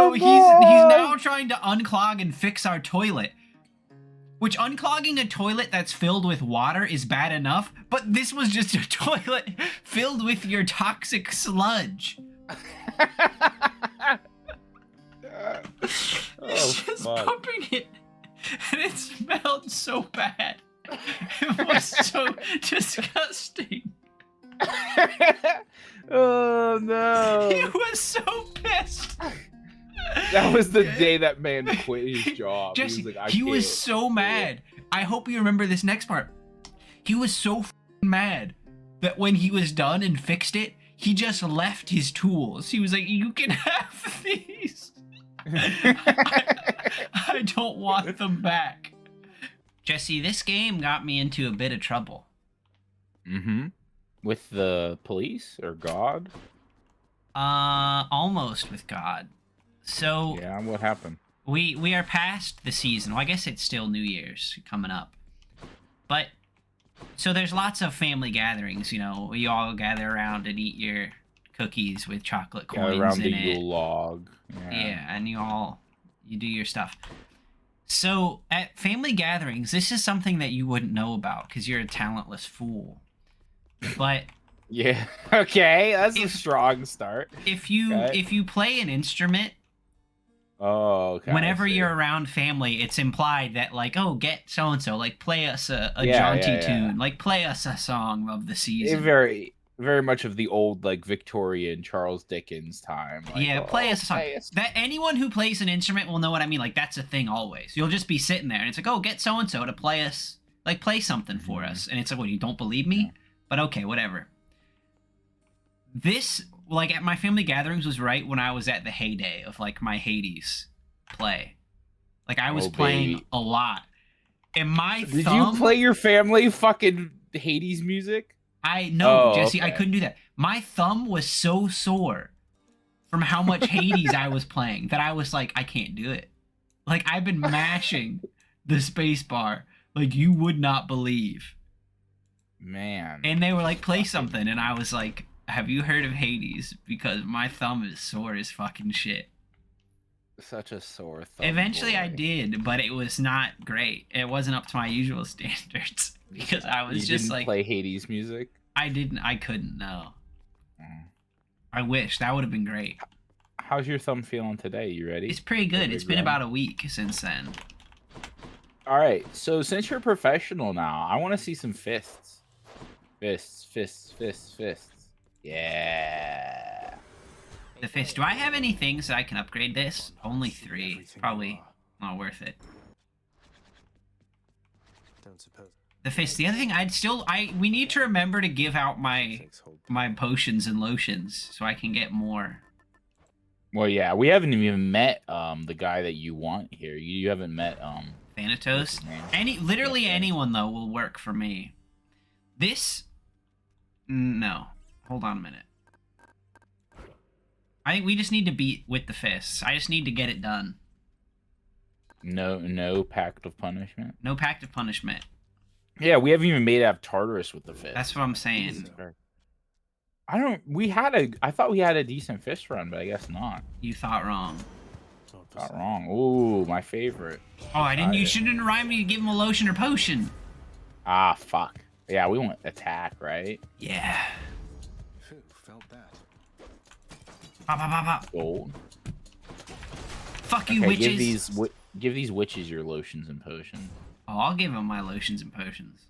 So he's now trying to unclog and fix our toilet. Which, unclogging a toilet that's filled with water is bad enough, but this was just a toilet filled with your toxic sludge. He's just pumping it, and it smelled so bad. It was so disgusting. Oh no! He was so pissed. That was the day that man quit his job. Jesse, he was, like, he was so mad. I hope you remember this next part. He was so mad that when he was done and fixed it, he just left his tools. He was like, "You can have these. I don't want them back." Jesse, this game got me into a bit of trouble. Mm-hmm. With the police or God? Almost with God. So yeah, what happened? We are past the season. Well, I guess it's still New Year's coming up. But so there's lots of family gatherings, you know. You all gather around and eat your cookies with chocolate coins around in the it. Yule log. Yeah, and you do your stuff. So at family gatherings, this is something that you wouldn't know about because you're a talentless fool. But yeah, okay, that's a strong start. If you play an instrument, okay, whenever you're around family, it's implied that like, oh, get so and so, like play us a jaunty tune, like play us a song of the season. Very much of the old like Victorian Charles Dickens time. Like, yeah, play us a song. That anyone who plays an instrument will know what I mean. Like that's a thing always. You'll just be sitting there and it's like, oh, get so and so to play us, like play something for us, and it's like, what, you don't believe me? But okay, whatever. This, like, at my family gatherings was right when I was at the heyday of, like, my Hades play. Like, I was playing a lot. And my thumb... Did you play your family fucking Hades music? No, Jesse, okay. I couldn't do that. My thumb was so sore from how much Hades I was playing that I was like, I can't do it. Like, I've been mashing the space bar like you would not believe. Man. And they were like, play something. And I was like, have you heard of Hades? Because my thumb is sore as fucking shit. Such a sore thumb. Eventually I did, but it was not great. It wasn't up to my usual standards. Because I was just like... play Hades music? I couldn't, no. I wish. That would have been great. How's your thumb feeling today? You ready? It's pretty good. It's been about a week since then. Alright, so since you're professional now, I want to see some fists. Fists. Yeah. The fist. Do I have any things that I can upgrade this? Only 3. Probably not worth it. Don't suppose. The fist. The other thing, we need to remember to give out my potions and lotions so I can get more. Well, yeah, we haven't even met the guy that you want here. You haven't met Thanatos. Literally anyone though will work for me. This. No. Hold on a minute. I think we just need to beat with the fists. I just need to get it done. No pact of punishment? No pact of punishment. Yeah, we haven't even made out of Tartarus with the fist. That's what I'm saying. I thought we had a decent fist run, but I guess not. You thought wrong. Thought wrong. Ooh, my favorite. Oh, you shouldn't remind me to give him a lotion or potion. Ah, fuck. Yeah, we want attack, right? Yeah. Who felt that? Pop. Gold. Fuck you, witches. Give these witches your lotions and potions. Oh, I'll give them my lotions and potions.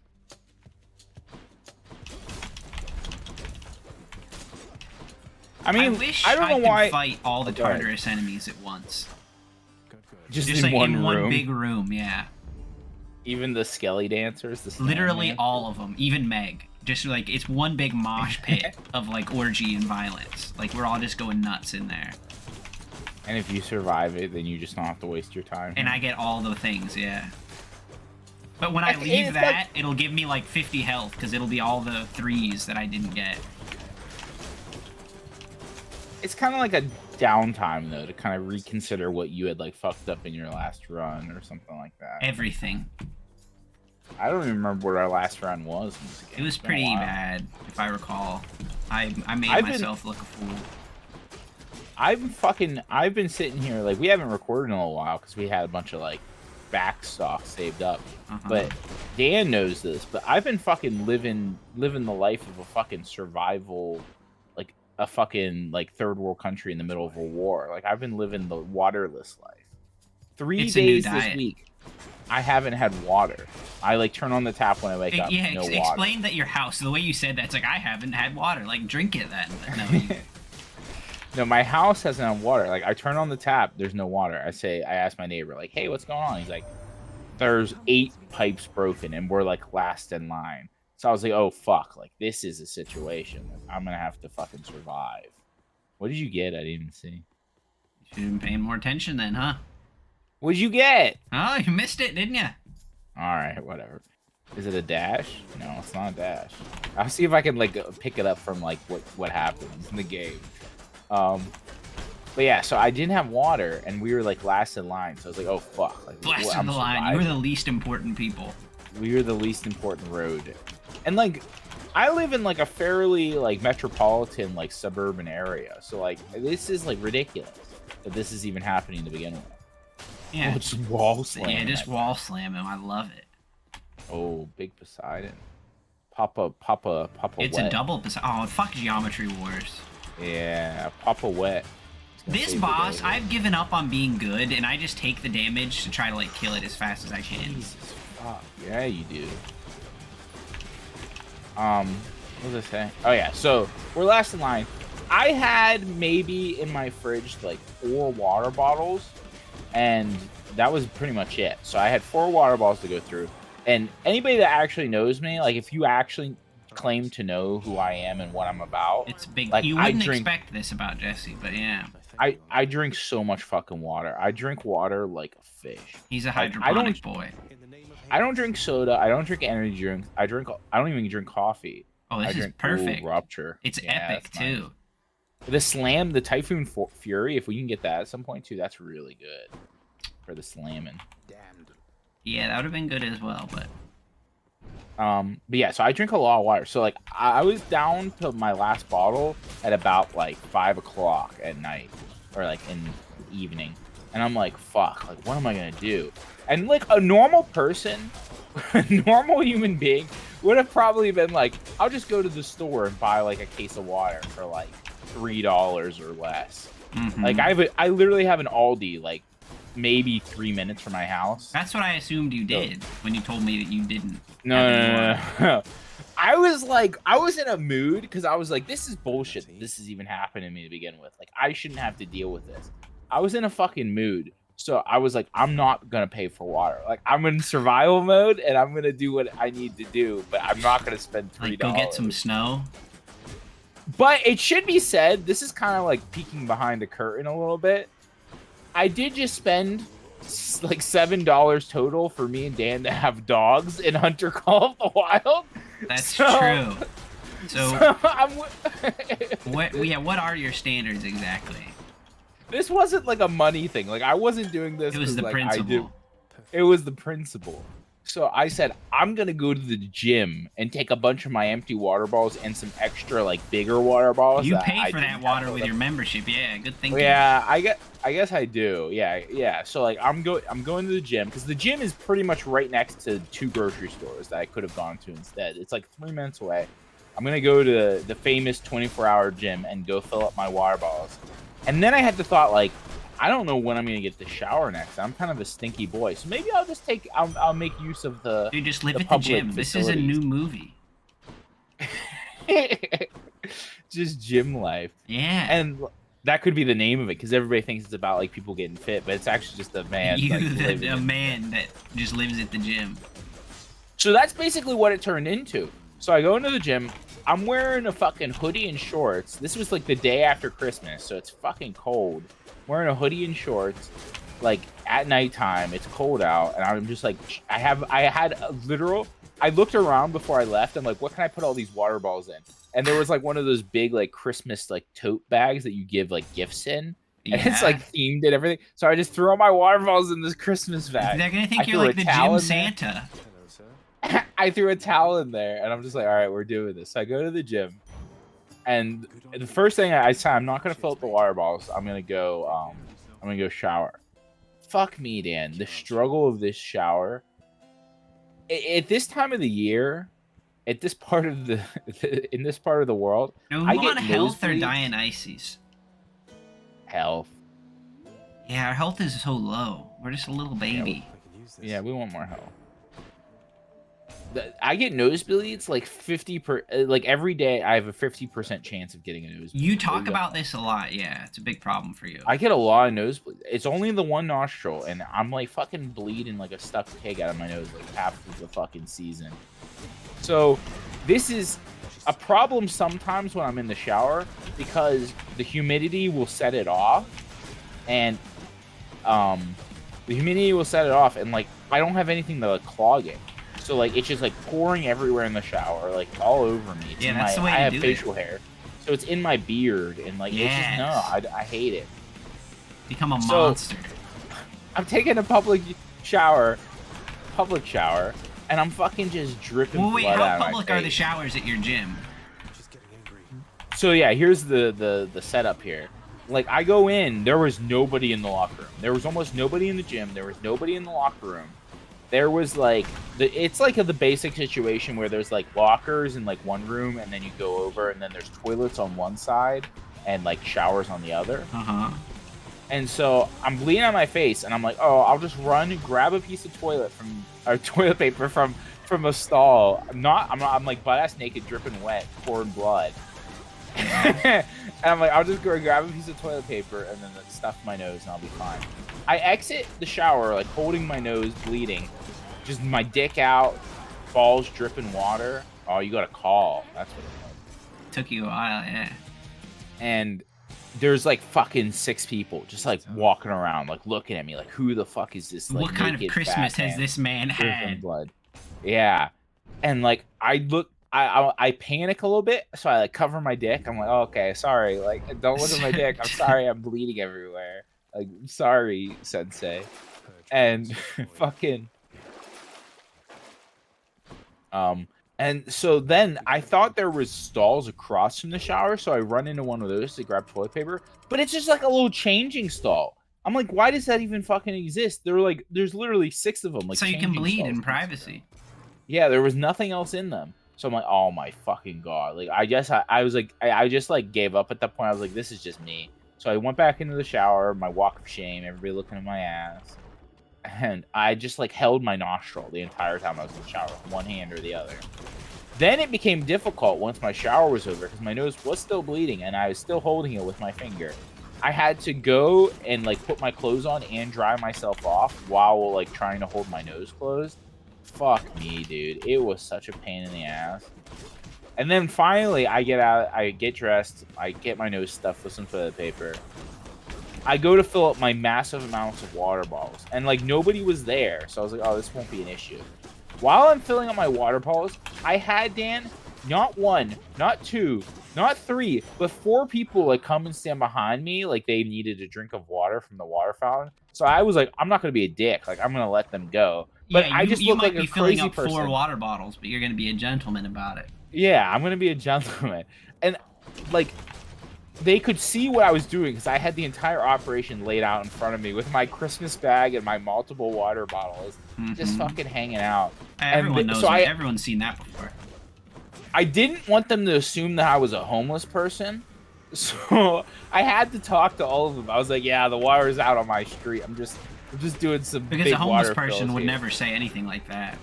I mean, I wish I don't know why could fight all the Tartarus enemies at once. Good. Just like in one big room, yeah. Even the skelly dancers, Literally all of them, even Meg. Just like it's one big mosh pit of like orgy and violence. Like we're all just going nuts in there. And if you survive it, then you just don't have to waste your time. And I get all the things, yeah. But when I leave that, it'll give me like 50 health because it'll be all the 3s that I didn't get. It's kind of like a downtime though to kind of reconsider what you had like fucked up in your last run or something like that. Everything. I don't even remember what our last run was in this game. It was pretty bad, if I recall. I made myself look a fool. I've been sitting here like we haven't recorded in a while because we had a bunch of like back stock saved up. But Dan knows this, but I've been fucking living the life of a fucking survival, like a fucking like third world country in the middle of a war. Like I've been living the waterless life. 3 It's a new days this diet. week, I haven't had water. I like turn on the tap when I wake up. Yeah, No water. explain that your house. The way you said that, it's like I haven't had water. Like drink it then. But no, you, No, my house hasn't had water. Like I turn on the tap, there's no water. I ask my neighbor, like, hey, what's going on? He's like, there's 8 pipes broken and we're like last in line. So I was like, oh fuck, like this is a situation. I'm gonna have to fucking survive. What did you get? I didn't even see. should have been paying more attention then, huh? What did you get? Oh, you missed it, didn't you? Alright, whatever. Is it a dash? No, it's not a dash. I'll see if I can like pick it up from like what happens in the game. But yeah, so I didn't have water, and we were like last in line. So I was like, "Oh fuck!" Like, Last in the line. You were the least important people. We were the least important road, and like, I live in like a fairly like metropolitan like suburban area. So like, this is like ridiculous that this is even happening to begin with. Yeah. Oh, it's wall slam. Yeah, just wall slam him. I love it. Oh, big Poseidon. Papa. It's wet. a double. Oh, fuck Geometry Wars. Yeah, Papa wet. This boss, I've given up on being good, and I just take the damage to try to like kill it as fast as I can. Jesus fuck. Yeah, you do. What was I saying? Oh yeah, so we're last in line. I had maybe in my fridge like 4 water bottles, and that was pretty much it. So I had 4 water bottles to go through. And anybody that actually knows me, like if you actually claim to know who I am and what I'm about, It's big. Like, You I wouldn't drink- expect this about Jesse, but yeah, I drink so much fucking water. I drink water like a fish. he's a Like, I hydroponic don't- boy. I don't drink soda. I don't drink energy drinks. I don't even drink coffee. Oh, I this is drink perfect. Rupture. It's Yeah, epic that's nice. too. The slam, the Typhoon Fury, if we can get that at some point too, that's really good for the slamming. Damned. Yeah, that would have been good as well, but But yeah, so I drink a lot of water. So like I was down to my last bottle at about like 5 o'clock at night, or like in the evening, and I'm like, fuck, like what am I gonna do? And like a normal person, a normal human being would have probably been like, I'll just go to the store and buy like a case of water for like $3 or less. mhm. Like I literally have an Aldi like maybe 3 minutes from my house. That's what I assumed you did when you told me that you didn't. No. I was in a mood because I was like, this is bullshit. This is even happening to me to begin with. Like, I shouldn't have to deal with this. I was in a fucking mood. So I was like, I'm not going to pay for water. Like, I'm in survival mode and I'm going to do what I need to do, but I'm not going to spend $3. Like, go get some snow. But it should be said, this is kind of like peeking behind the curtain a little bit. I did just spend like $7 total for me and Dan to have dogs in Hunter Call of the Wild. That's So- true. So, what are your standards exactly? This wasn't like a money thing. Like I wasn't doing this. It was 'cause, the like, principle. It was the principle. So I said, I'm gonna go to the gym and take a bunch of my empty water bottles and some extra like bigger water bottles. You that pay I for didn't that have water to with look- your membership. Yeah, good thinking. Yeah, I guess I do. Yeah. So like I'm going to the gym because the gym is pretty much right next to 2 grocery stores that I could have gone to instead. It's like 3 minutes away. I'm gonna go to the famous 24-hour gym and go fill up my water bottles. And then I had the thought like, I don't know when I'm gonna get the shower next. I'm kind of a stinky boy, so maybe I'll make use of the. Dude, just live the at the public gym. This is a facilities. new movie. Just gym life. Yeah. And that could be the name of it because everybody thinks it's about like people getting fit, but it's actually just a man. you, like, living a in- man that just lives at the gym. So that's basically what it turned into. So I go into the gym. I'm wearing a fucking hoodie and shorts. This was like the day after Christmas, so it's fucking cold. Wearing a hoodie and shorts, like at nighttime. It's cold out, and I'm just like, I had a literal. I looked around before I left. I'm like, what can I put all these water balls in? And there was like one of those big like Christmas like tote bags that you give like gifts in. And it's Yeah. like themed and everything. So I just threw all my water balls in this Christmas bag. They're gonna think I you're threw like a the towel gym in there. Santa. Hello, sir. I threw a towel in there and I'm just like, all right, we're doing this. So I go to the gym And the first thing I said, I'm not gonna fill up the water bottles. I'm gonna go shower. Fuck me, Dan. The struggle of this shower. At this time of the year, at this part of the in this part of the world, No, I we get want health or nosebleeds. Dionysus. Health. Yeah, our health is so low. We're just a little baby. I could use this. Yeah, we want more health. I get nosebleeds like 50 per like every day. I have a 50% chance of getting a nosebleed. You talk about this a lot. Yeah, it's a big problem for you. I get a lot of nosebleeds. It's only the one nostril, and I'm like fucking bleeding like a stuck pig out of my nose like half of the fucking season. So this is a problem sometimes when I'm in the shower because the humidity will set it off, and the humidity will set it off, and like I don't have anything to like, clog it. So like it's just like pouring everywhere in the shower, like all over me. It's Yeah, in that's the way I to have do facial hair, so it's in my beard, and like it's just no, I hate it. Become a So- monster. I'm taking a public shower, and I'm fucking just dripping Well, wait, blood how out of my public are the face. showers at your gym? I'm just getting angry. So yeah, here's the setup here. Like I go in, there was nobody in the locker room. There was almost nobody in the gym. There was nobody in the locker room. There was like it's like the basic situation where there's like lockers in like one room, and then you go over, and then there's toilets on one side and like showers on the other. Uh-huh. And so I'm bleeding on my face, and I'm like, oh, I'll just run and grab a piece of toilet paper from a stall. I'm like butt ass naked, dripping wet, pouring blood. And I'm like, I'll just go grab a piece of toilet paper and then stuff my nose, and I'll be fine. I exit the shower like holding my nose, bleeding, just my dick out, balls dripping water. Oh, you got a call. That's what it was. Took you a while, yeah. And there's like fucking 6 people just like walking around, like looking at me, like who the fuck is this? Like, What kind of naked Christmas fat has man this man dripping had? blood? Yeah, and like I panic a little bit, so I like cover my dick. I'm like, oh, okay, sorry, like don't look at my dick. I'm sorry, I'm bleeding everywhere. Like, sorry, sensei. And fucking and so then I thought there was stalls across from the shower, so I run into one of those to grab toilet paper, but it's just like a little changing stall. I'm like, why does that even fucking exist? There's literally 6 of them. Like, So you can changing bleed stalls. in privacy. Yeah, there was nothing else in them. So I'm like, oh my fucking god. Like, I guess I was like, I just like gave up at that point. I was like, this is just me. So I went back into the shower, my walk of shame, everybody looking at my ass. And I just like held my nostril the entire time I was in the shower with one hand or the other. Then it became difficult once my shower was over because my nose was still bleeding and I was still holding it with my finger. I had to go and like put my clothes on and dry myself off while like trying to hold my nose closed. Fuck me, dude. It was such a pain in the ass. And then finally I get out, I get dressed, I get my nose stuffed with some toilet paper. I go to fill up my massive amounts of water bottles, and like nobody was there, so I was like, oh, this won't be an issue. While I'm filling up my water bottles, I had, Dan, not 1, not 2, not 3, but 4 people like come and stand behind me like they needed a drink of water from the water fountain. So I was like, I'm not gonna be a dick, like I'm gonna let them go. But Yeah, I just you look might like be a filling crazy up person. 4 water bottles, but you're gonna be a gentleman about it. Yeah, I'm gonna be a gentleman. And like they could see what I was doing because I had the entire operation laid out in front of me with my Christmas bag and my multiple water bottles just Mhm. fucking hanging out. Everyone knows. so Everyone's seen that before. I didn't want them to assume that I was a homeless person, so I had to talk to all of them. I was like, "Yeah, the water's out on my street. I'm just doing some Because big a homeless water person fills would here." never say anything like that.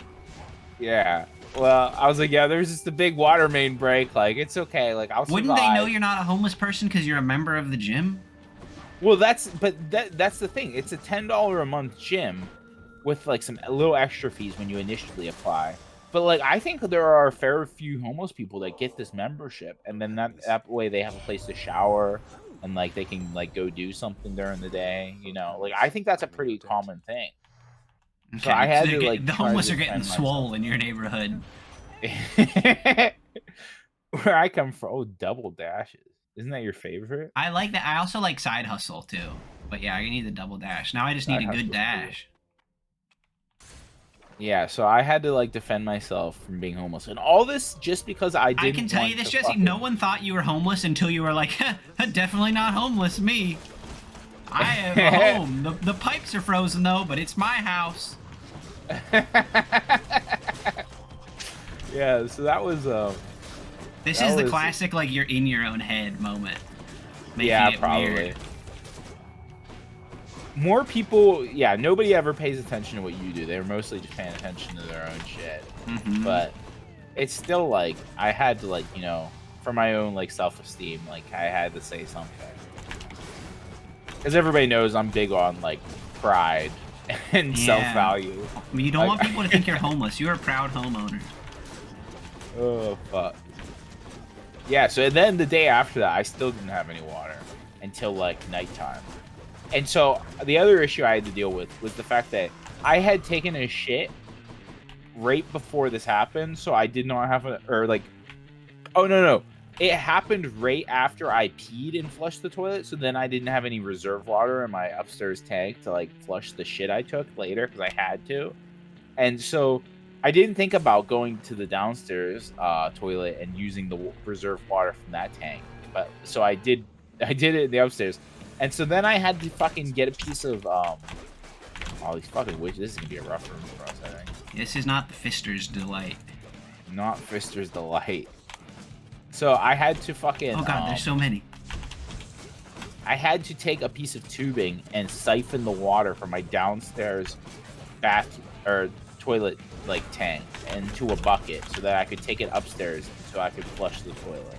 Yeah. Well, I was like, "Yeah, there's just a big water main break. Like, it's okay. Like, I'll survive." Wouldn't they know you're not a homeless person because you're a member of the gym? Well, that's the thing. It's a $10 a month gym with like some little extra fees when you initially apply. But like I think there are a fair few homeless people that get this membership, and then that way they have a place to shower and like they can like go do something during the day. You know, like I think that's a pretty common thing. So I had to like the try homeless to are getting defend swole in your neighborhood. myself. Where I come from, oh, double dashes. Isn't that your favorite? I like that. I also like side hustle too. But yeah, I need the double dash. Now I just need Side a good hustle's cool. dash. Yeah, so I had to like defend myself from being homeless, and all this just because I didn't. I can tell want you this, to Jesse. fucking- No one thought you were homeless until you were like, definitely not homeless, me. I have a home. The pipes are frozen though, but it's my house. Yeah, so that was This That is the was- classic, like, you're in your own head moment. Making yeah, it probably. weird. More people, yeah, nobody ever pays attention to what you do. They're mostly just paying attention to their own shit. Mhm. But it's still like I had to like, you know, for my own like self-esteem, like I had to say something. Because everybody knows I'm big on like pride and Yeah. self-value. You don't want Like- people to think you're homeless. You're a proud homeowner. Oh fuck. Yeah, so then the day after that, I still didn't have any water until like nighttime. And so the other issue I had to deal with was the fact that I had taken a shit right before this happened, so I did not have oh no. It happened right after I peed and flushed the toilet, so then I didn't have any reserve water in my upstairs tank to like flush the shit I took later because I had to. And so I didn't think about going to the downstairs toilet and using the reserve water from that tank. But so I did it in the upstairs. And so then I had to fucking get a piece of all these fucking witches. This is gonna be a rough room for us, I think. This is not the Fister's delight. Not Fister's Delight. So I had to fucking Oh god, there's so many. I had to take a piece of tubing and siphon the water from my downstairs bath or toilet like tank into a bucket so that I could take it upstairs so I could flush the toilet.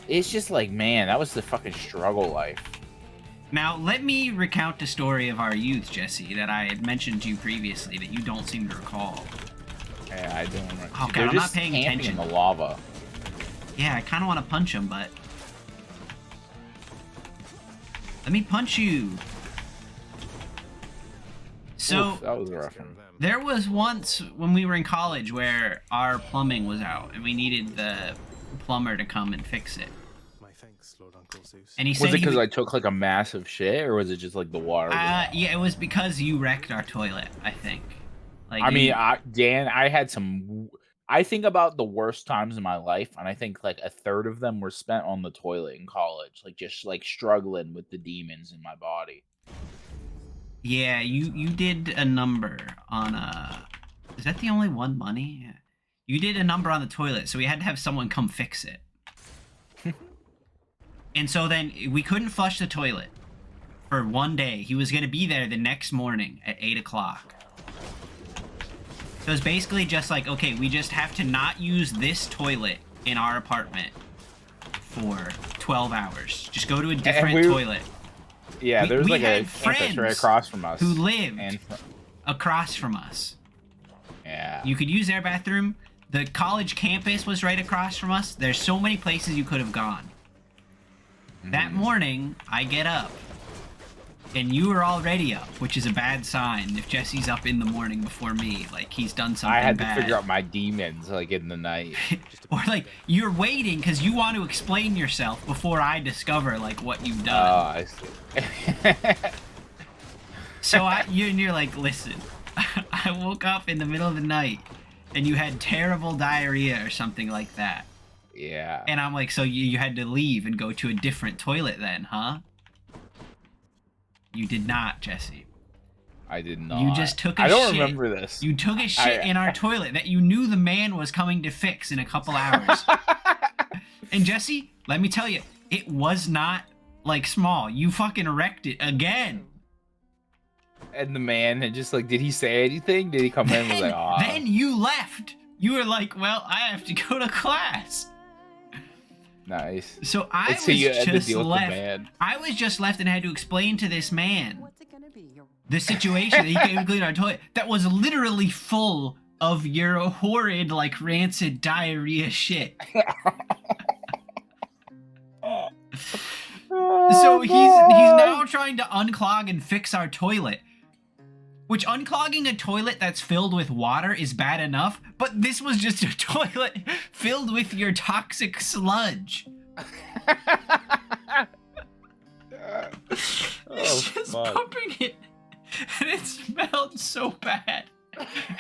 It's just like, man, that was the fucking struggle life. Now, let me recount the story of our youth, Jesse, that I had mentioned to you previously that you don't seem to recall. Yeah, I don't remember. Oh, God, They're I'm not just paying camping attention. in the lava. Yeah, I kind of want to punch him, but... Let me punch you! So, Oof, that was a rough one. there was once when we were in college where our plumbing was out, and we needed the plumber to come and fix it. My thanks, Lord Uncle Zeus. And he Was said it he because would- I took like a massive shit, or was it just like the water? was out? yeah, it was because you wrecked our toilet, I think. Like, I mean, you- Dan, I had some. I think about the worst times in my life, and I think like a third of them were spent on the toilet in college, like just like struggling with the demons in my body. yeah, you did a number on is that the only one money? Yeah. You did a number on the toilet, so we had to have someone come fix it. And so then we couldn't flush the toilet for one day. He was gonna be there the next morning at 8 o'clock. So it's basically just like, okay, we just have to not use this toilet in our apartment for 12 hours. Just go to a different we- toilet Yeah, We- there's we like a had campus friends right across from us who lived and across from us. yeah, You could use their bathroom. The college campus was right across from us. There's so many places you could have gone. That morning, I get up. And you were already up, which is a bad sign if Jesse's up in the morning before me. Like, he's done something I had bad. to figure out my demons like in the night. Or, like, you're waiting because you want to explain yourself before I discover, like, what you've Oh, done. I see. So you're like, listen, I woke up in the middle of the night and you had terrible diarrhea or something like that. Yeah. And I'm like, so you had to leave and go to a different toilet then, huh? You did not, Jesse. I did not. You just took a I don't shit. remember this. You took a shit in our toilet that you knew the man was coming to fix in a couple hours. And Jesse, let me tell you, it was not, like, small. You fucking wrecked it again. And the man had just like, did he say anything? Did he come in and was like, ah? Then you left. You were like, well, I have to go to class. Nice. So I And so you was had to just deal with the left. man. I was just left and had to explain to this man What's it gonna be? Your the situation that he came to clean our toilet that was literally full of your horrid, like, rancid diarrhea shit. So he's now trying to unclog and fix our toilet. Which, unclogging a toilet that's filled with water is bad enough, but this was just a toilet filled with your toxic sludge. Oh, It's just fuck. pumping it, and it smelled so bad.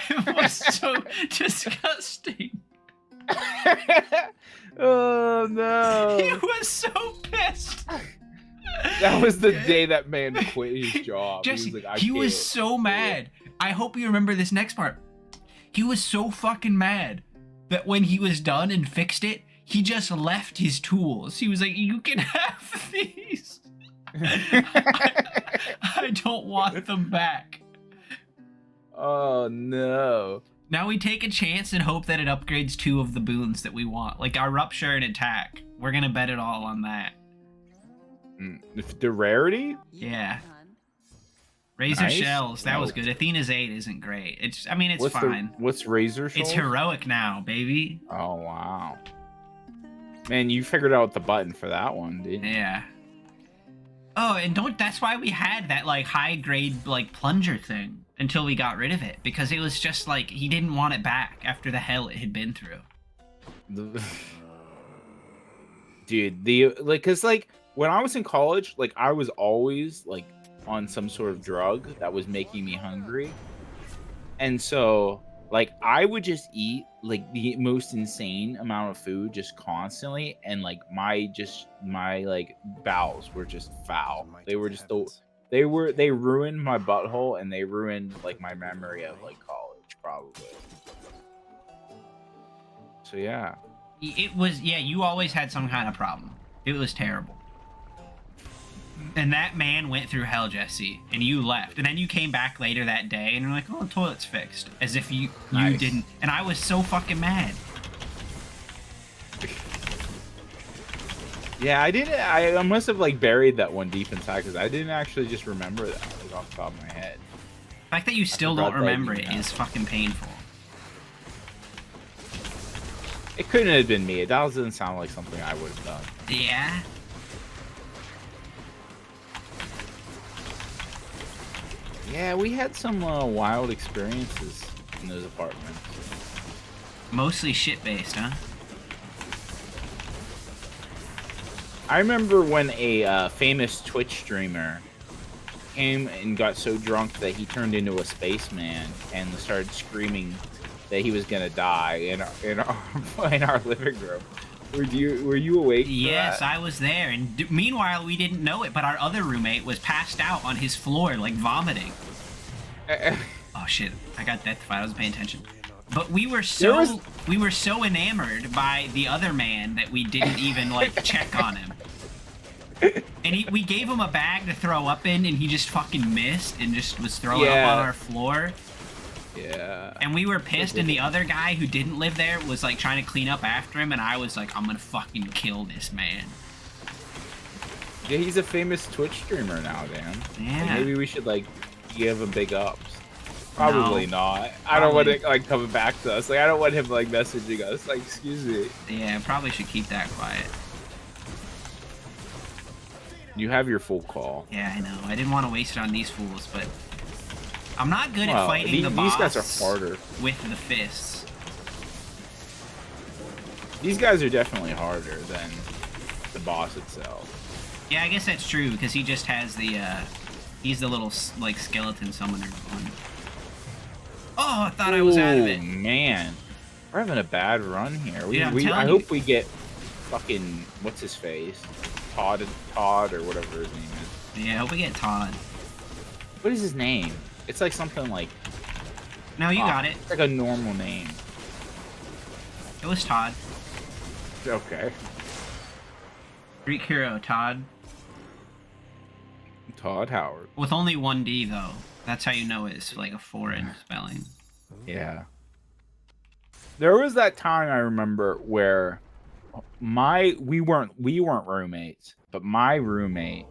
It was so disgusting. Oh no! He was so pissed. That was the day that man quit his job. Jesse, he was, like, he was can't so do it." mad. I hope you remember this next part. He was so fucking mad that when he was done and fixed it, he just left his tools. He was like, "You can have these. I don't want them back." Oh no! Now we take a chance and hope that it upgrades 2 of the boons that we want, like our rupture and attack. We're gonna bet it all on that. The rarity? Yeah. Razor Nice. Shells, that was No. good. Athena's 8 isn't great. It's What's fine. What's Razor It's Shoals? heroic now, baby. Oh wow. Man, you figured out the button for that one, dude. Yeah. Oh, and that's why we had that like high grade like plunger thing until we got rid of it, because it was just like he didn't want it back after the hell it had been through. Dude, cause like when I was in college, like I was always like on some sort of drug that was making me hungry. And so like I would just eat like the most insane amount of food just constantly, and like my like bowels were just foul. They were just they ruined my butthole, and they ruined like my memory of like college probably. So yeah. It was, yeah, you always had some kind of problem. It was terrible. And that man went through hell, Jesse, and you left. And then you came back later that day, and you're like, "Oh, the toilet's fixed." As if you Nice. didn't. And I was so fucking mad. Yeah, I must have like buried that one deep inside, because I didn't actually just remember that like off the top of my head. The fact that you still forgot don't that remember you it know. is fucking painful. It couldn't have been me. That doesn't sound like something I would have done. Yeah? Yeah, we had some wild experiences in those apartments. Mostly shit-based, huh? I remember when a famous Twitch streamer came and got so drunk that he turned into a spaceman and started screaming that he was gonna die in our living room. Were you awake? for Yes, that? I was there. And meanwhile, we didn't know it, but our other roommate was passed out on his floor, like vomiting. Oh shit! I got deathified. I wasn't paying attention. But we were so enamored by the other man that we didn't even like check on him. And we gave him a bag to throw up in, and he just fucking missed and just was throwing up on our floor. Yeah. And we were pissed, and the other guy who didn't live there was like trying to clean up after him, and I was like, "I'm gonna fucking kill this man." Yeah, he's a famous Twitch streamer now, Dan. Yeah. Like, maybe we should like give him big ups. Probably No. not. I don't want Probably. it like coming back to us. Like I don't want him like messaging us. Like, excuse me. Yeah, probably should keep that quiet. You have your full call. Yeah, I know. I didn't want to waste it on these fools, but I'm not good at Well, fighting the boss. these guys are harder. With the fists. These guys are definitely harder than the boss itself. Yeah, I guess that's true because he just has the he's the little like skeleton summoner one. Oh, I thought I was out of it. Man, we're having a bad run here. Yeah, I'm I telling hope you. we get fucking what's his face, Todd or whatever his name is. Yeah, I hope we get Todd. What is his name? It's like something like. No, you got it. It's like a normal name. It was Todd. Okay. Greek hero Todd. Todd Howard. With only one D though. That's how you know it's like a foreign spelling. Yeah. There was that time I remember where we weren't roommates, but my roommate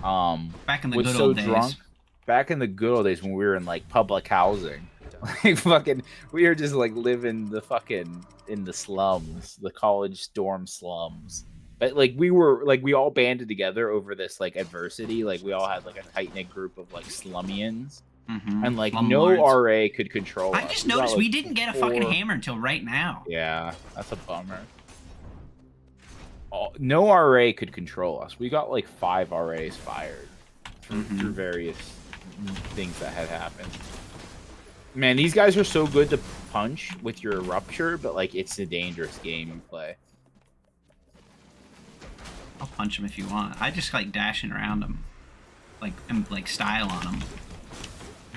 Back in the was good so old days. drunk back in the good old days when we were in like public housing. Like fucking we were just like living the fucking in the slums, the college dorm slums. But like we all banded together over this like adversity. Like we all had like a tight knit group of like slummians. Mm-hmm. And like Slumlords. no RA could control us. I just We got, noticed like, we didn't get a fucking 4 hammer until right now. Yeah, that's a bummer. No RA could control us. We got like 5 RAs fired through various things that had happened. Man, these guys are so good to punch with your rupture, but like it's a dangerous game to play. I'll punch him if you want. I just like dashing around him, like style on him.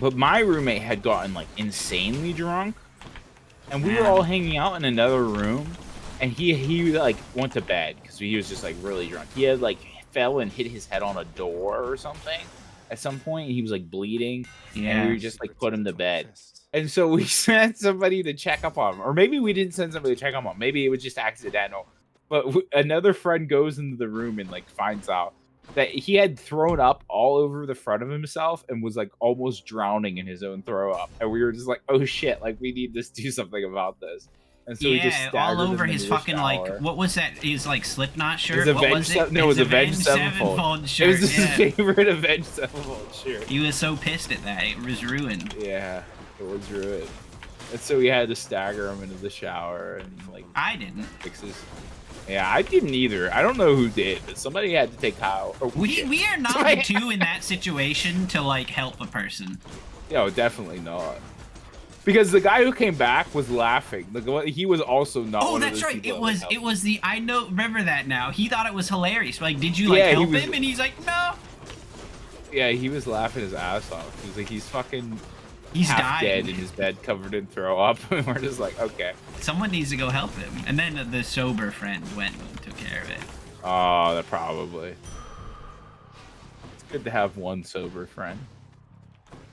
But my roommate had gotten like insanely drunk, and we were all hanging out in another room, and he like went to bed because he was just like really drunk. He had like fell and hit his head on a door or something at some point. He was like bleeding, and we just like put him to bed. And so we sent somebody to check up on him, or maybe we didn't send somebody to check up on him. Maybe it was just accidental. But another friend goes into the room and like finds out that he had thrown up all over the front of himself and was like almost drowning in his own throw up. And we were just like, oh shit, like we need to do something about this. And so we just all over his fucking like, what was that? His like Slipknot shirt. His what was it? No, it was Avenged Sevenfold shirt. It was his favorite Avenged Sevenfold shirt. He was so pissed at that; it was ruined. Yeah, it was ruined. And so we had to stagger him into the shower and like. I didn't. Fix his. Yeah, I didn't either. I don't know who did, but somebody had to take Kyle. We are not the two in that situation to like help a person. No, definitely not. Because the guy who came back was laughing. He was also not. Oh, that's right. It was the I know. Remember that now. He thought it was hilarious. Like, did you like help him? And he's like, no. Yeah, he was laughing his ass off. He's like, he's half dead in his bed, covered in throw up. And we're just like, okay. Someone needs to go help him. And then the sober friend went and took care of it. Oh, that probably. It's good to have one sober friend.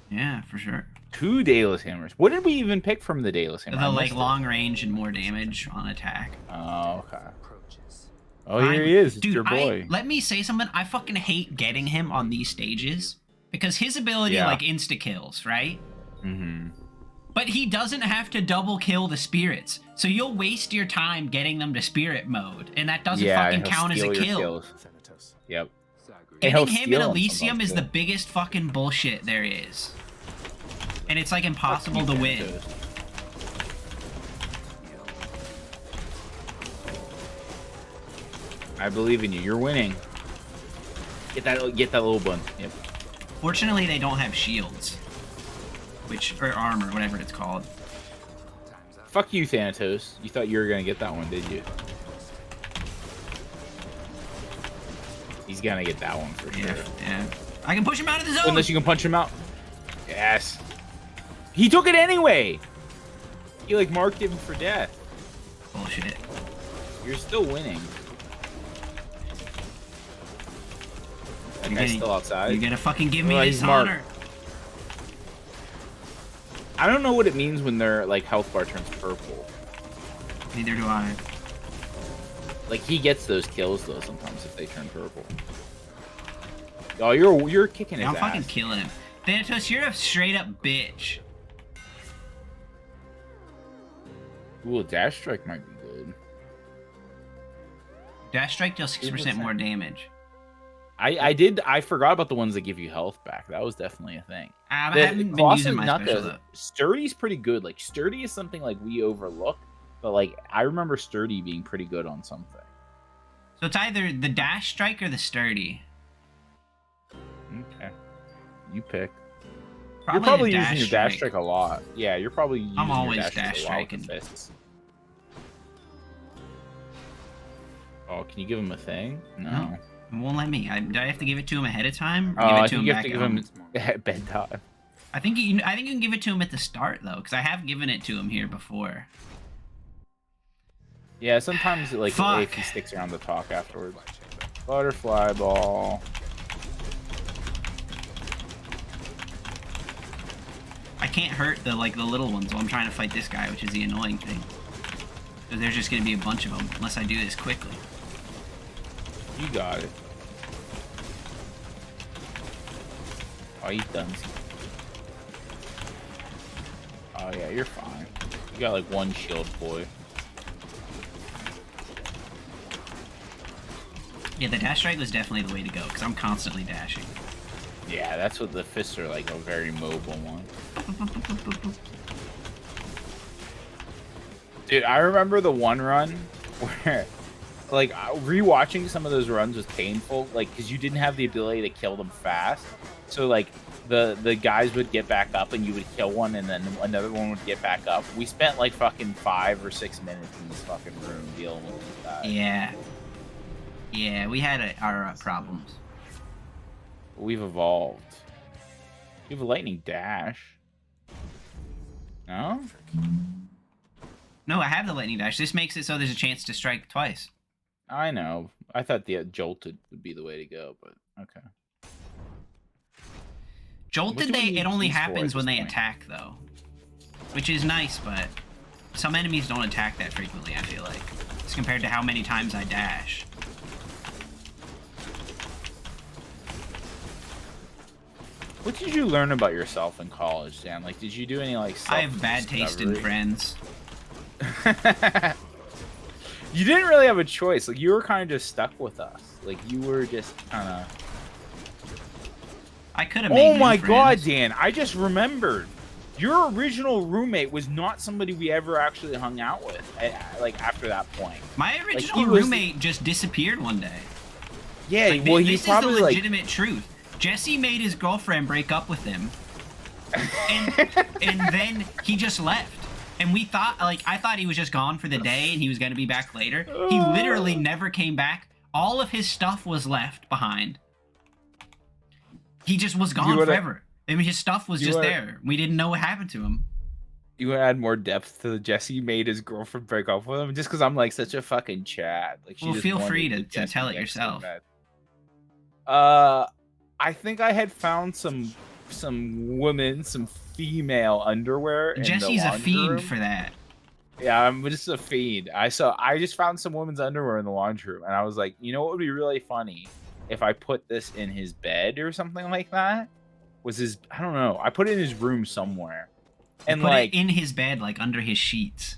Yeah, for sure. 2 Daedalus Hammers. What did we even pick from the Daedalus Hammer? The like long range and more damage on attack. Oh, okay. Oh, here he is. It's dude, your boy. Let me say something. I fucking hate getting him on these stages because his ability like insta kills, right? Mm-hmm. But he doesn't have to double kill the spirits, so you'll waste your time getting them to spirit mode, and that doesn't fucking count as a kill. Yep. Getting him in Elysium is the biggest fucking bullshit there is. And it's like impossible to win. I believe in you. You're winning. Get that little one. Yep. Fortunately, they don't have shields, or armor, whatever it's called. Fuck you, Thanatos. You thought you were gonna get that one, did you? He's gonna get that one for sure. Yeah. I can push him out of the zone. Unless you can punch him out. Yes. He took it anyway. He like marked him for death. Bullshit. You're still winning. That guy's still outside. You're gonna fucking give me this honor. I don't know what it means when their like health bar turns purple. Neither do I. Like he gets those kills though sometimes if they turn purple. Oh, you're kicking his ass. I'm fucking killing him. Thanatos, you're a straight up bitch. Ooh, dash strike might be good. Dash strike deals 6% more damage. I forgot about the ones that give you health back. That was definitely a thing. I haven't been using my special though. Sturdy's pretty good. Like Sturdy is something like we overlook, but like I remember Sturdy being pretty good on something. So it's either the dash strike or the sturdy. Okay. You pick. Probably you're probably using your dash strike a lot. Yeah, you're probably using I'm always your dash striking. Oh, can you give him a thing? No. It won't let me. Do I have to give it to him ahead of time? Or give it to him back at bedtime. I think you can give it to him at the start though, because I have given it to him here before. Yeah, sometimes like if he sticks around to talk afterwards. Butterfly ball. I can't hurt the little ones while I'm trying to fight this guy, which is the annoying thing. So there's just gonna be a bunch of them unless I do this quickly. You got it. Oh, he's done. Oh yeah, you're fine. You got like one shield, boy. Yeah, the dash strike was definitely the way to go because I'm constantly dashing. Yeah, that's what the fists are like, a very mobile one. Dude, I remember the one run where like rewatching some of those runs was painful, like because you didn't have the ability to kill them fast. So like the guys would get back up and you would kill one and then another one would get back up. We spent like fucking 5 or 6 minutes in this fucking room dealing with that. Yeah. Yeah, we had our problems. We've evolved. You have a lightning dash. No? No, I have the lightning dash. This makes it so there's a chance to strike twice. I know. I thought the jolted would be the way to go, but okay. Jolted, it only happens when they point? attack, though. Which is nice, but some enemies don't attack that frequently, I feel like. As compared to how many times I dash. What did you learn about yourself in college, Dan? Like, did you do any, like, I have bad taste in friends. You didn't really have a choice. Like, you were kind of just stuck with us. Like, you were just kind of... I could have made Oh my new god, friends. Dan! I just remembered. Your original roommate was not somebody we ever actually hung out with. Like after that point. My original he was- roommate just disappeared one day. Yeah, Like, well, he this is probably the like. legitimate truth. Jesse made his girlfriend break up with him, and then he just left. And we thought, like, I thought he was just gone for the day and he was gonna be back later. He literally never came back. All of his stuff was left behind. He just was gone forever. I mean, his stuff was just there. We didn't know what happened to him. You want to add more depth to the Jesse made his girlfriend break up with him just because I'm like such a fucking Chad. Like, she Well, just feel wanted free to Jesse tell it next to yourself. bed. I think I had found some women, some female underwear. In Jesse's the a laundry fiend room. for that. Yeah, I'm just a fiend. I just found some women's underwear in the laundry room, and I was like, you know what would be really funny if I put this in his bed or something like that? I don't know. I put it in his room somewhere. And Put like it in his bed, like under his sheets.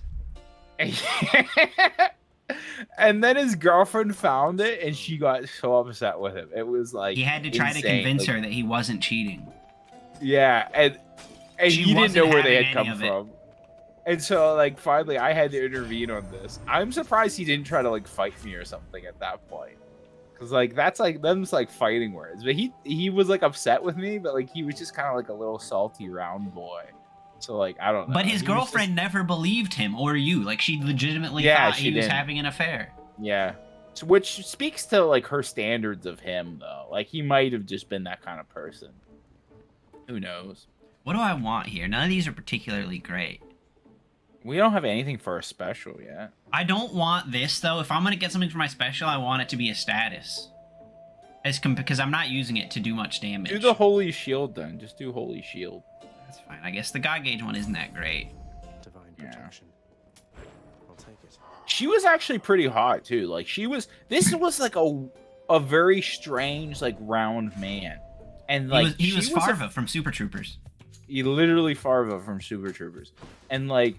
and then his girlfriend found it and she got so upset with him. It was like He had to try to insane. convince Like, her that he wasn't cheating. Yeah, and She he didn't know wasn't where they having had any come of it. from. And so like finally I had to intervene on this. I'm surprised he didn't try to like fight me or something at that point. Cause like that's like them's like fighting words. But he was like upset with me, but like he was just kind of like a little salty round boy. So like I don't know. But his He was girlfriend never believed him or you. Like, she legitimately thought he was having an affair. Yeah. So, which speaks to like her standards of him though. Like he might have just been that kind of person. Who knows? What do I want here? None of these are particularly great. We don't have anything for a special yet. I don't want this, though. If I'm going to get something for my special, I want it to be a status. Because I'm not using it to do much damage. Do the Holy Shield then. Just do Holy Shield. That's fine. I guess the God Gauge one isn't that great. Divine Yeah. protection. I'll take it. She was actually pretty hot too. Like this was like a very strange like round man. And like he was she Farva from Super Troopers. He literally Farva from Super Troopers. And like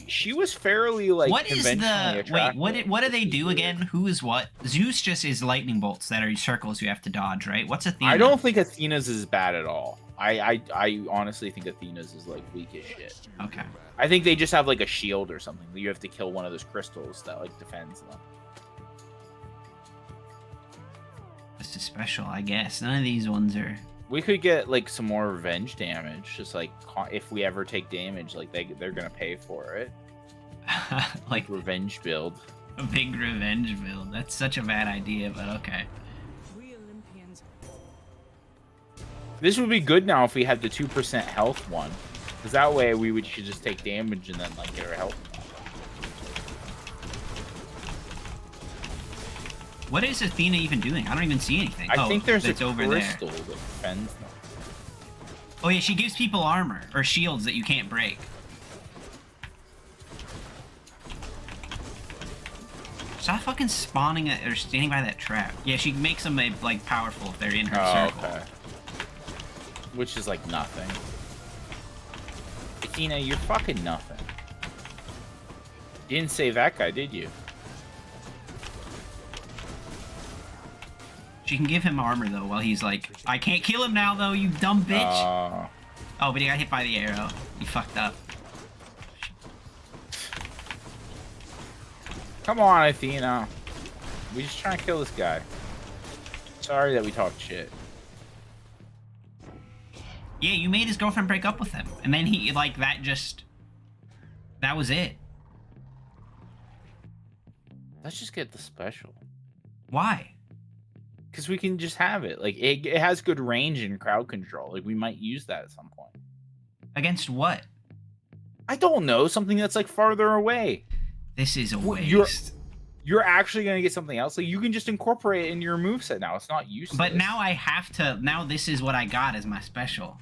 she was fairly like What is conventionally attractive. what do they do again? Who is what? Zeus just is lightning bolts that are circles you have to dodge, right? What's Athena? I don't think Athena's is bad at all. I honestly think Athena's is like weak as shit. Okay. I think they just have like a shield or something. You have to kill one of those crystals that like defends them. This is special, I guess. None of these ones are... We could get like some more revenge damage. Just like if we ever take damage, like they're gonna pay for it. like Revenge build. a big revenge build. That's such a bad idea, but okay. We Olympians. This would be good now if we had the 2% health one, because that way we should just take damage and then like get our health back. What is Athena even doing? I don't even see anything. I think there's a it's over there. crystal that defends them. Oh yeah, she gives people armor or shields that you can't break. Stop fucking spawning at, or standing by that trap. Yeah, she makes them like powerful if they're in her circle. Okay. Which is like nothing. Athena, you're fucking nothing. You didn't save that guy, did you? She can give him armor though while he's like, I can't kill him now though, you dumb bitch. Oh, but he got hit by the arrow. He fucked up. Come on, Athena. We just trying to kill this guy. Sorry that we talked shit. Yeah, you made his girlfriend break up with him. And then he, like, that was it. Let's just get the special. Why? Because we can just have it. Like, it has good range and crowd control. Like, we might use that at some point. Against what? I don't know. Something that's, like, farther away. This is a waste. You're actually going to get something else. Like, you can just incorporate it in your moveset now. It's not useless. But now I have to... Now this is what I got as my special.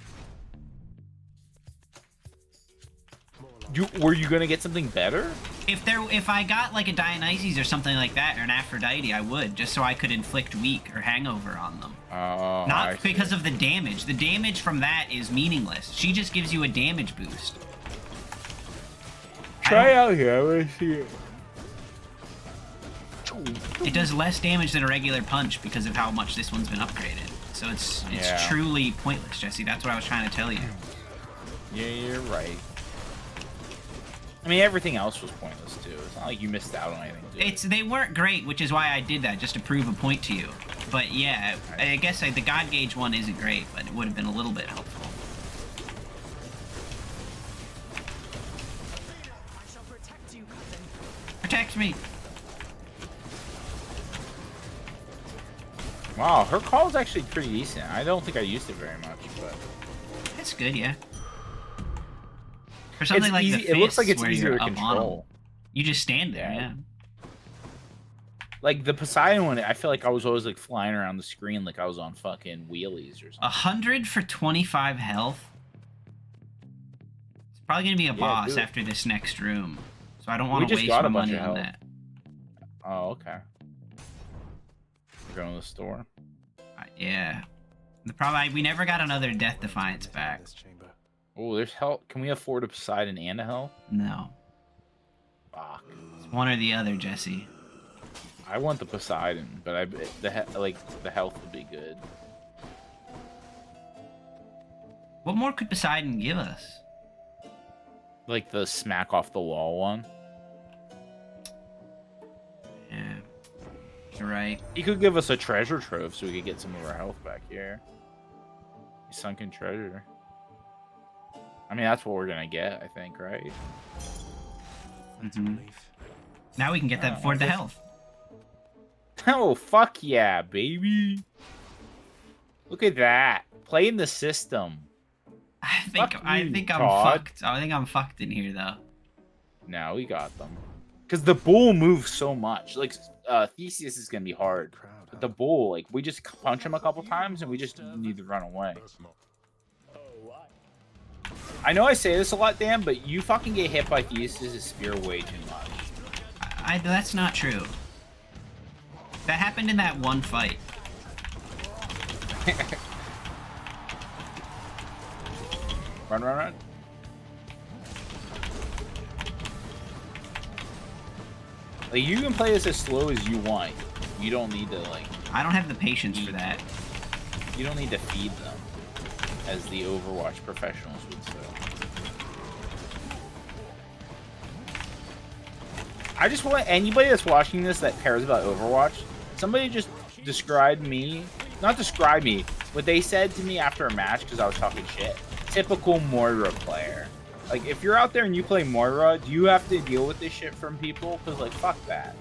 Were you going to get something better? If I got, like, a Dionysus or something like that, or an Aphrodite, I would. Just so I could inflict weak or hangover on them. Oh, Not because of the damage. The damage from that is meaningless. She just gives you a damage boost. Try out here. I want to see it. It does less damage than a regular punch because of how much this one's been upgraded. So it's truly pointless, Jesse. That's what I was trying to tell you. Yeah, you're right. I mean, everything else was pointless too. It's not like you missed out on anything. They weren't great, which is why I did that, just to prove a point to you. But yeah, I guess the God Gauge one isn't great, but it would have been a little bit helpful. I shall protect you, cousin. Protect me. Wow, her call is actually pretty decent. I don't think I used it very much, but It's good, yeah. For something like easy. the It looks like fists it's where easier you're to up on control. them, you just stand there, yeah. Like the Poseidon one, I feel like I was always like flying around the screen like I was on fucking wheelies or something. 100 for 25 health. It's probably gonna be a boss after this next room, so I don't want to waste my money on that. Oh, okay. We're going to the store. Yeah. The problem, we never got another Death Defiance back. This chamber. Oh, there's health. Can we afford a Poseidon and a health? No. Fuck. It's one or the other, Jesse. I want the Poseidon, but the health would be good. What more could Poseidon give us? Like the smack off the wall one. Yeah. You're right. He could give us a treasure trove so we could get some of our health back here. Sunken treasure. I mean, that's what we're gonna get, I think, right? That's a relief. Now we can get that before the health. Oh, fuck yeah, baby. Look at that. Playing the system. I think I'm Todd. fucked. I think I'm fucked in here though. No, we got them. Because the bull moves so much. Like, Theseus is gonna be hard. But the bull, like, we just punch him a couple times and we just need to run away. I know I say this a lot, Dan, but you fucking get hit by Theseus' spear way too much. That's not true. That happened in that one fight. Run, run, run. Like, you can play this as slow as you want. You don't need to, like... I don't have the patience for that. You don't need to feed them, as the Overwatch professionals would say. I just want anybody that's watching this that cares about Overwatch, somebody just describe me, not describe me, what they said to me after a match because I was talking shit. Typical Moira player. Like, if you're out there and you play Moira, do you have to deal with this shit from people? Because, like, fuck that.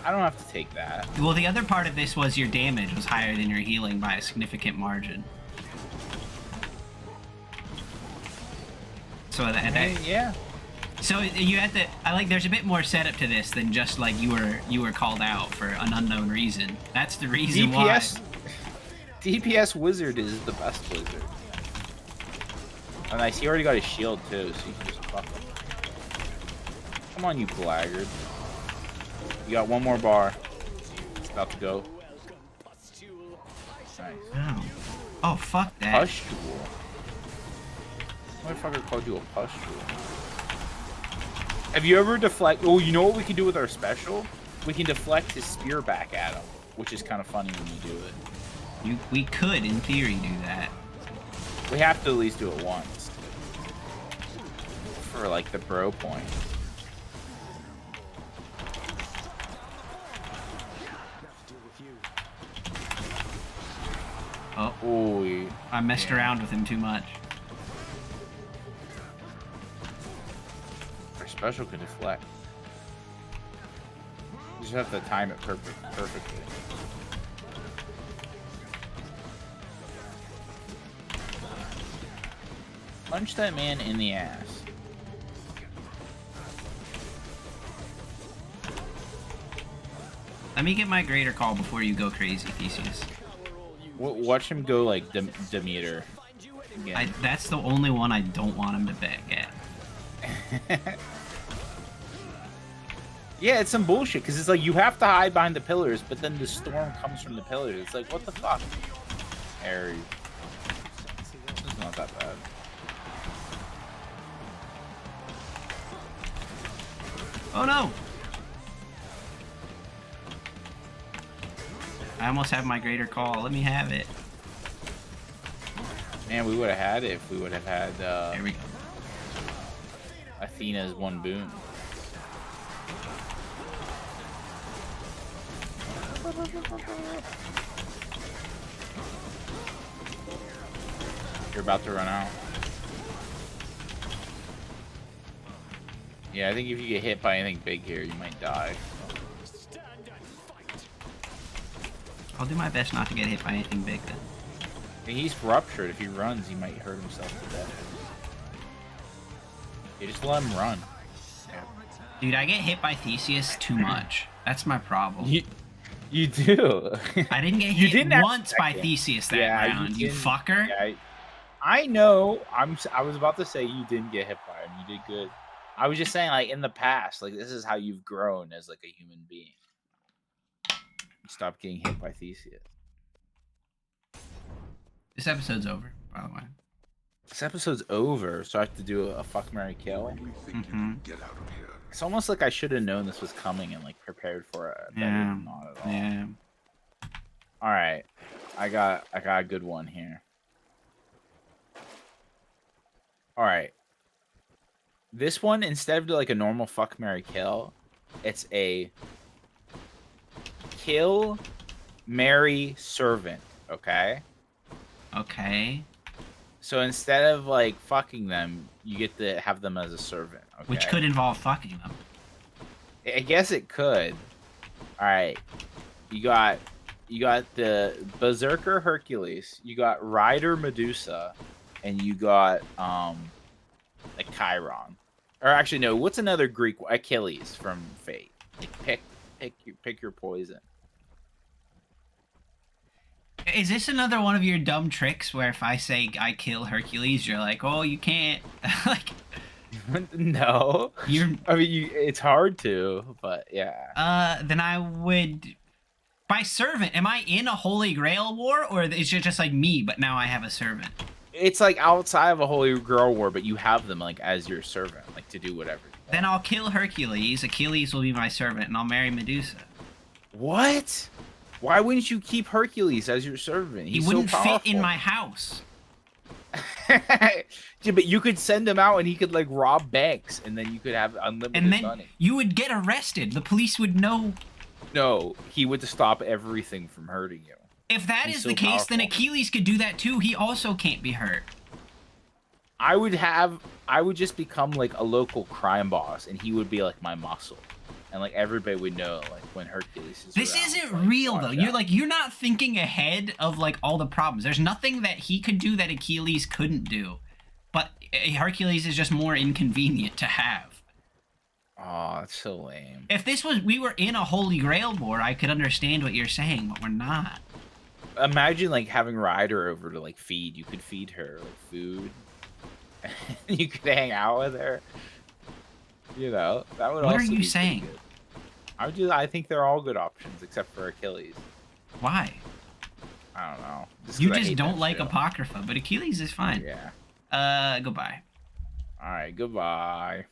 I don't have to take that. Well, the other part of this was your damage was higher than your healing by a significant margin. So yeah. So you had to. There's a bit more setup to this than just like you were called out for an unknown reason. That's the reason why. DPS wizard is the best wizard. Oh, nice. He already got his shield too, so you can just fuck him. Come on, you blackguard. You got one more bar. It's about to go. Nice. Oh. Oh, fuck that. Pustule. Motherfucker called you a pustule. Have you ever deflect? Oh, you know what we can do with our special? We can deflect his spear back at him, which is kind of funny when you do it. We could, in theory, do that. We have to at least do it once. For, like, the bro point. Oh, Ooh. I messed around with him too much. Our special could deflect. You just have to time it perfectly. Punch that man in the ass. Let me get my greater call before you go crazy, Theseus. Watch him go like Demeter. That's the only one I don't want him to get. Yeah, it's some bullshit because it's like you have to hide behind the pillars, but then the storm comes from the pillars. It's like, what the fuck? Ares. It's not that bad. Oh no! I almost have my greater call. Let me have it. Man, we would have had it if we would have had There we go. Athena's one boon. You're about to run out. Yeah, I think if you get hit by anything big here, you might die. I'll do my best not to get hit by anything big then. He's ruptured. If he runs, he might hurt himself to death. You just let him run. Yeah. Dude, I get hit by Theseus too much. That's my problem. You do. I didn't get hit didn't once by expect it. Theseus that Yeah, round, you didn't- fucker. Yeah, I know. I was about to say you didn't get hit by him. You did good. I was just saying, like, in the past, like, this is how you've grown as, like, a human being. Stop getting hit by Theseus. This episode's over, by the way. This episode's over, so I have to do a fuck, marry, kill. Mm-hmm. It's almost like I should have known this was coming and, like, prepared for it. Yeah. Not at all. Yeah. All right, I got a good one here. All right, this one, instead of like a normal fuck, marry, kill, it's a kill, marry, servant. Okay. Okay. So instead of like fucking them, you get to have them as a servant. Okay? Which could involve fucking them. I guess it could. All right, you got the Berserker Hercules, you got Rider Medusa, and you got like Chiron. Or actually no, what's another Greek Achilles from Fate? Like pick your poison. Is this another one of your dumb tricks where if I say I kill Hercules, you're like, oh, you can't? Like, No. I mean, it's hard to, but yeah. Then I would. By servant, am I in a Holy Grail war, or is it just like me, but now I have a servant? It's like outside of a Holy Grail war, but you have them like as your servant, like to do whatever. Then I'll kill Hercules. Achilles will be my servant, and I'll marry Medusa. What? Why wouldn't you keep Hercules as your servant? He wouldn't fit in my house. Yeah, but you could send him out and he could like rob banks, and then you could have unlimited And then money. you would get arrested. The police would know. No, he would stop everything from hurting you. If that He's is so the case, then powerful. Achilles could do that too. He also can't be hurt. I would just become like a local crime boss, and he would be like my muscle, and like everybody would know like when Hercules is This around, isn't like, real watch though. out. You're not thinking ahead of like all the problems. There's nothing that he could do that Achilles couldn't do. But Hercules is just more inconvenient to have. Oh, that's so lame. If we were in a Holy Grail war, I could understand what you're saying, but we're not. Imagine like having Ryder over to like feed. You could feed her like food. You could hang out with her. You know, that would. What also are you be pretty saying? good. I think they're all good options except for Achilles. Why? I don't know. You 'cause I just hate don't that like show. Apocrypha, but Achilles is fine. Yeah. Goodbye. All right. Goodbye.